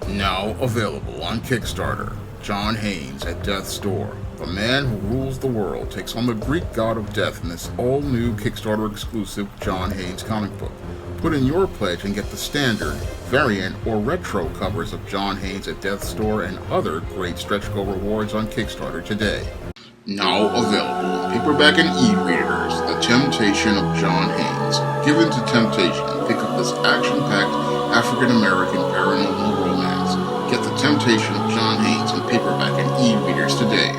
Now available on Kickstarter, John Haynes at Death's Door. The man who rules the world takes on the Greek god of death in this all-new Kickstarter exclusive John Haynes comic book. Put in your pledge and get the standard, variant, or retro covers of John Haynes at Death's Door and other great stretch goal rewards on Kickstarter today. Now available in paperback and e-readers, The Temptation of John Haynes. Give in to temptation and pick up this action-packed African-American paranormal romance. Get The Temptation of John Haynes in paperback and e-readers today.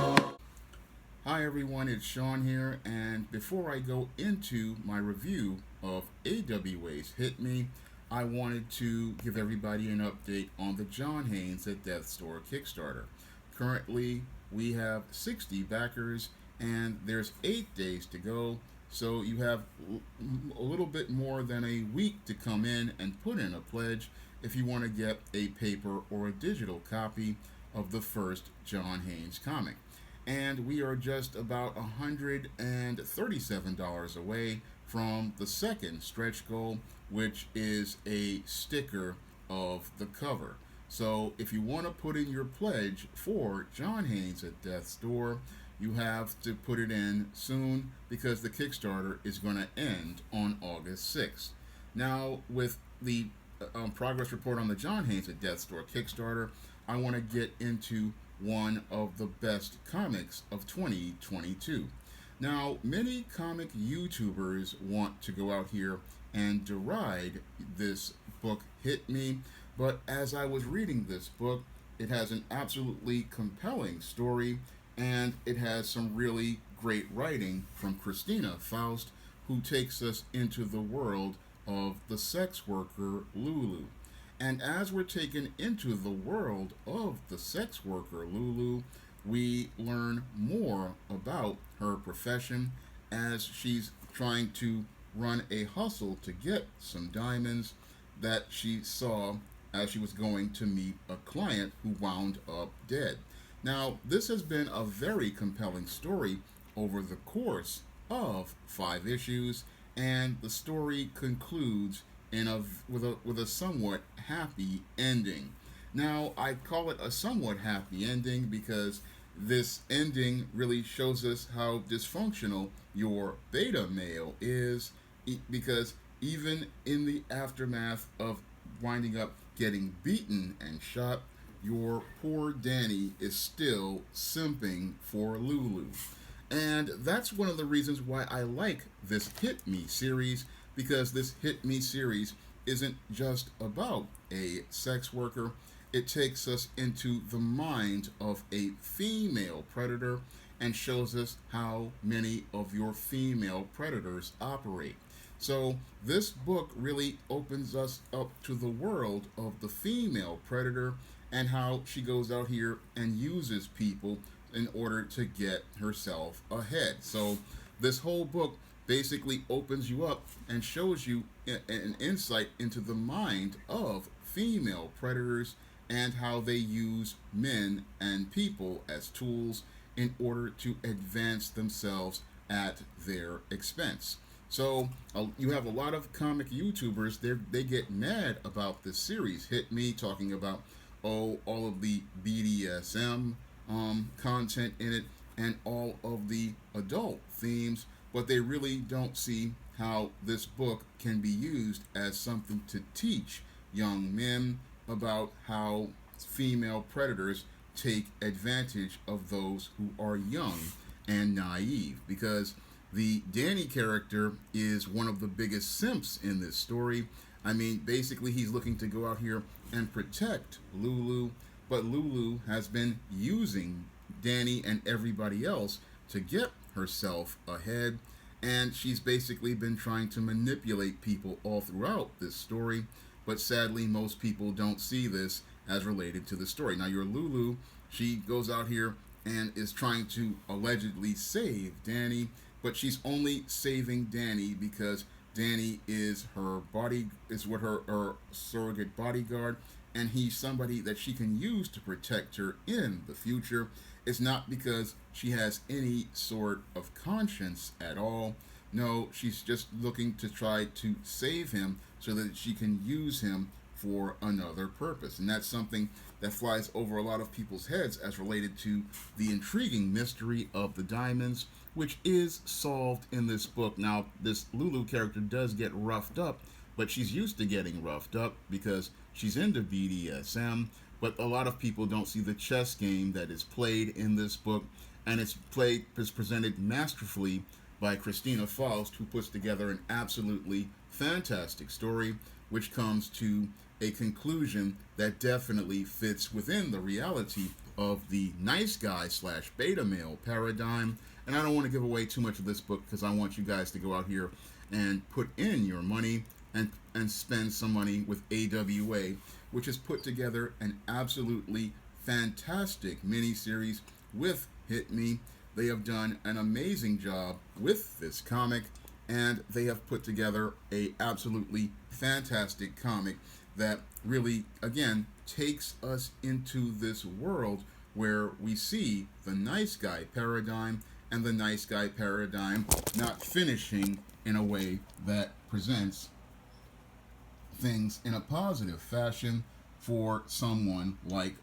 Hi everyone, it's Sean here, and before I go into my review of AWA's Hit Me, I wanted to give everybody an update on the John Haynes at Death's Door Kickstarter. Currently, we have 60 backers, and there's 8 days to go, so you have a little bit more than a week to come in and put in a pledge if you want to get a paper or a digital copy of the first John Haynes comic. And we are just about $137 away from the second stretch goal, which is a sticker of the cover. So if you want to put in your pledge for John Haynes at Death's Door, you have to put it in soon because the Kickstarter is going to end on August 6th. Now, with the progress report on the John Haynes at Death's Door Kickstarter, I want to get into one of the best comics of 2022. Now, many comic YouTubers want to go out here and deride this book, Hit Me, but as I was reading this book, it has an absolutely compelling story, and it has some really great writing from Christina Faust, who takes us into the world of the sex worker Lulu. And as we're taken into the world of the sex worker Lulu, we learn more about her profession as she's trying to run a hustle to get some diamonds that she saw as she was going to meet a client who wound up dead. Now, this has been a very compelling story over the course of 5 issues, and the story concludes with a somewhat happy ending. Now, I call it a somewhat happy ending because this ending really shows us how dysfunctional your beta male is, because even in the aftermath of winding up getting beaten and shot, your poor Danny is still simping for Lulu. And that's one of the reasons why I like this Hit Me series, because this Hit Me series isn't just about a sex worker. It takes us into the mind of a female predator and shows us how many of your female predators operate. So this book really opens us up to the world of the female predator and how she goes out here and uses people in order to get herself ahead. So this whole book basically opens you up and shows you an insight into the mind of female predators and how they use men and people as tools in order to advance themselves at their expense. So you have a lot of comic YouTubers, they get mad about this series, Hit Me, talking about, all of the BDSM content in it and all of the adult themes, but they really don't see how this book can be used as something to teach young men about how female predators take advantage of those who are young and naive, because the Danny character is one of the biggest simps in this story. I mean, basically he's looking to go out here and protect Lulu, but Lulu has been using Danny and everybody else to get herself ahead, and she's basically been trying to manipulate people all throughout this story, but sadly most people don't see this as related to the story. Now, your Lulu, she goes out here and is trying to allegedly save Danny, but she's only saving Danny because Danny is her surrogate bodyguard, and he's somebody that she can use to protect her in the future. It's not because she has any sort of conscience at all. No, she's just looking to try to save him so that she can use him for another purpose. And that's something that flies over a lot of people's heads as related to the intriguing mystery of the diamonds, which is solved in this book. Now, this Lulu character does get roughed up, but she's used to getting roughed up because she's into BDSM. But a lot of people don't see the chess game that is played in this book, and is presented masterfully by Christina Faust, who puts together an absolutely fantastic story, which comes to a conclusion that definitely fits within the reality of the nice guy slash beta male paradigm. And I don't want to give away too much of this book because I want you guys to go out here and put in your money and spend some money with AWA, which has put together an absolutely fantastic miniseries with Hit Me. They have done an amazing job with this comic, and they have put together a absolutely fantastic comic that really, again, takes us into this world where we see the nice guy paradigm, and the nice guy paradigm not finishing in a way that presents things in a positive fashion for someone like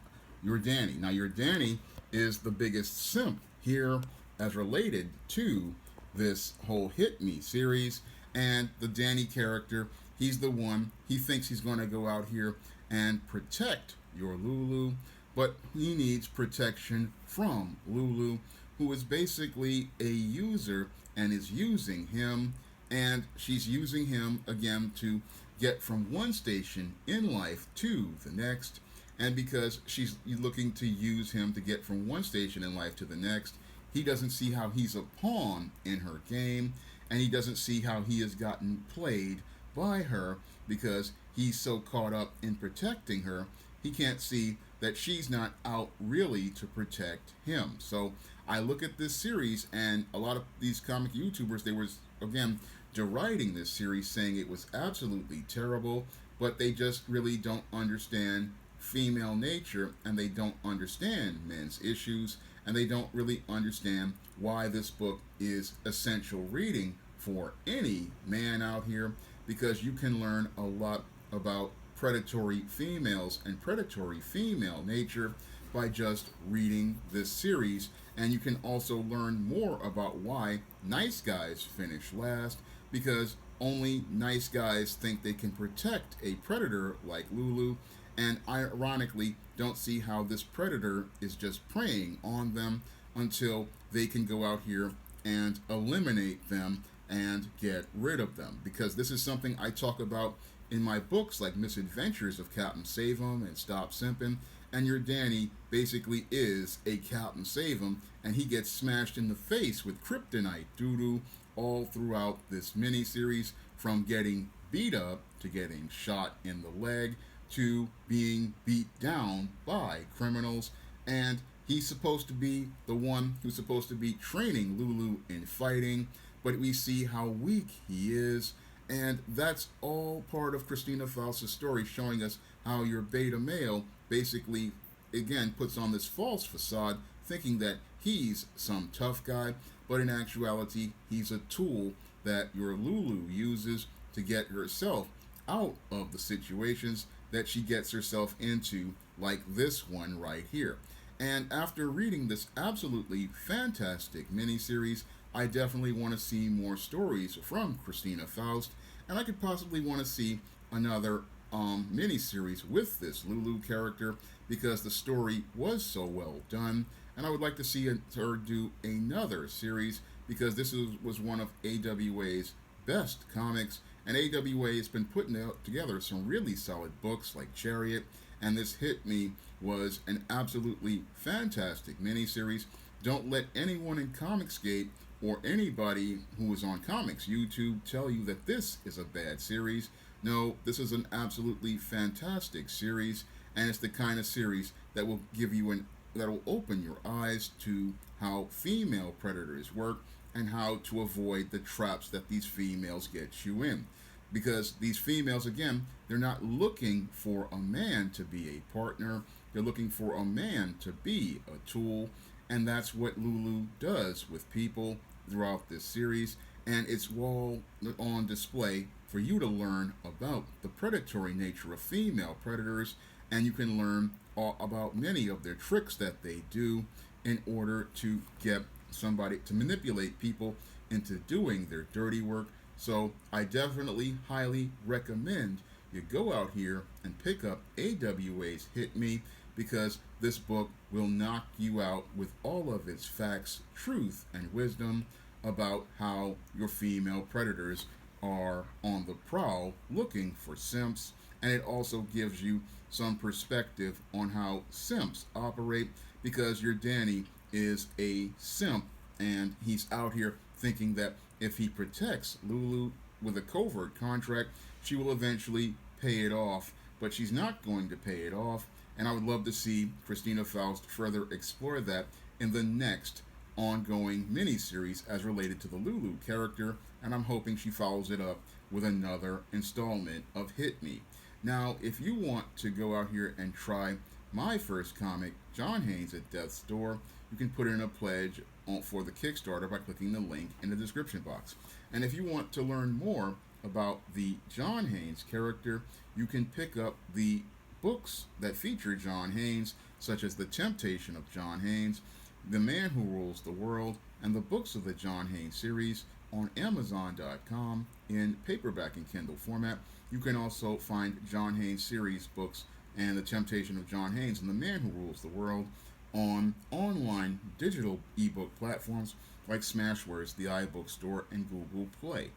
your Danny. Now, your Danny is the biggest simp here as related to this whole Hit Me series, and the Danny character, he's the one, he thinks he's going to go out here and protect your Lulu, but he needs protection from Lulu, who is basically a user and is using him, and she's using him again to get from one station in life to the next. And because she's looking to use him to get from one station in life to the next, he doesn't see how he's a pawn in her game, and he doesn't see how he has gotten played by her because he's so caught up in protecting her, he can't see that she's not out really to protect him. So I look at this series, and a lot of these comic YouTubers, they were, again, deriding this series, saying it was absolutely terrible, but they just really don't understand female nature, and they don't understand men's issues, and they don't really understand why this book is essential reading for any man out here, because you can learn a lot about predatory females and predatory female nature by just reading this series. And you can also learn more about why nice guys finish last, because only nice guys think they can protect a predator like Lulu, and ironically don't see how this predator is just preying on them until they can go out here and eliminate them and get rid of them. Because this is something I talk about in my books like Misadventures of Captain Save-'em and Stop Simpin', and your Danny basically is a Captain Save-'em, and he gets smashed in the face with kryptonite doo-doo all throughout this miniseries, from getting beat up to getting shot in the leg to being beat down by criminals. And he's supposed to be the one who's supposed to be training Lulu in fighting, but we see how weak he is. And that's all part of Christina Faust's story, showing us how your beta male basically, again, puts on this false facade, thinking that he's some tough guy, but in actuality, he's a tool that your Lulu uses to get herself out of the situations that she gets herself into, like this one right here. And after reading this absolutely fantastic miniseries, I definitely want to see more stories from Christina Faust, and I could possibly want to see another miniseries with this Lulu character, because the story was so well done. And I would like to see her do another series, because this was one of AWA's best comics, and AWA has been putting together some really solid books like Chariot, and this Hit Me was an absolutely fantastic miniseries. Don't let anyone in Comicsgate or anybody who is on Comics YouTube tell you that this is a bad series. No, this is an absolutely fantastic series, and it's the kind of series that will give you that will open your eyes to how female predators work and how to avoid the traps that these females get you in. Because these females, again, they're not looking for a man to be a partner, they're looking for a man to be a tool, and that's what Lulu does with people throughout this series, and it's all on display for you to learn about the predatory nature of female predators, and you can learn all about many of their tricks that they do in order to get somebody to manipulate people into doing their dirty work. So I definitely highly recommend you go out here and pick up AWA's Hit Me, because this book will knock you out with all of its facts, truth, and wisdom about how your female predators are on the prowl looking for simps. And it also gives you some perspective on how simps operate, because your Danny is a simp and he's out here thinking that if he protects Lulu with a covert contract, she will eventually pay it off. But she's not going to pay it off, and I would love to see Christina Faust further explore that in the next ongoing miniseries as related to the Lulu character, and I'm hoping she follows it up with another installment of Hit Me. Now, if you want to go out here and try my first comic, John Haynes at Death's Door, you can put in a pledge for the Kickstarter by clicking the link in the description box. And if you want to learn more about the John Haynes character, you can pick up the books that feature John Haynes, such as The Temptation of John Haynes, The Man Who Rules the World, and the books of the John Haynes series on Amazon.com in paperback and Kindle format. You can also find John Haynes series books and The Temptation of John Haynes and The Man Who Rules the World on online digital ebook platforms like Smashwords, the iBook Store, and Google Play.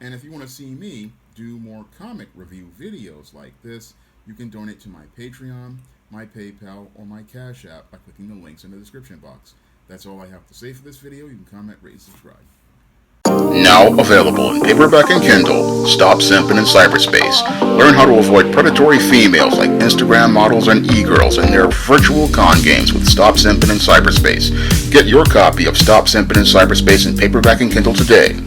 And if you want to see me do more comic review videos like this, you can donate to my Patreon, my PayPal, or my Cash App by clicking the links in the description box. That's all I have to say for this video. You can comment, rate, and subscribe. Now available in paperback and Kindle, Stop Simping in Cyberspace. Learn how to avoid predatory females like Instagram models and e-girls in their virtual con games with Stop Simping in Cyberspace. Get your copy of Stop Simping in Cyberspace in paperback and Kindle today.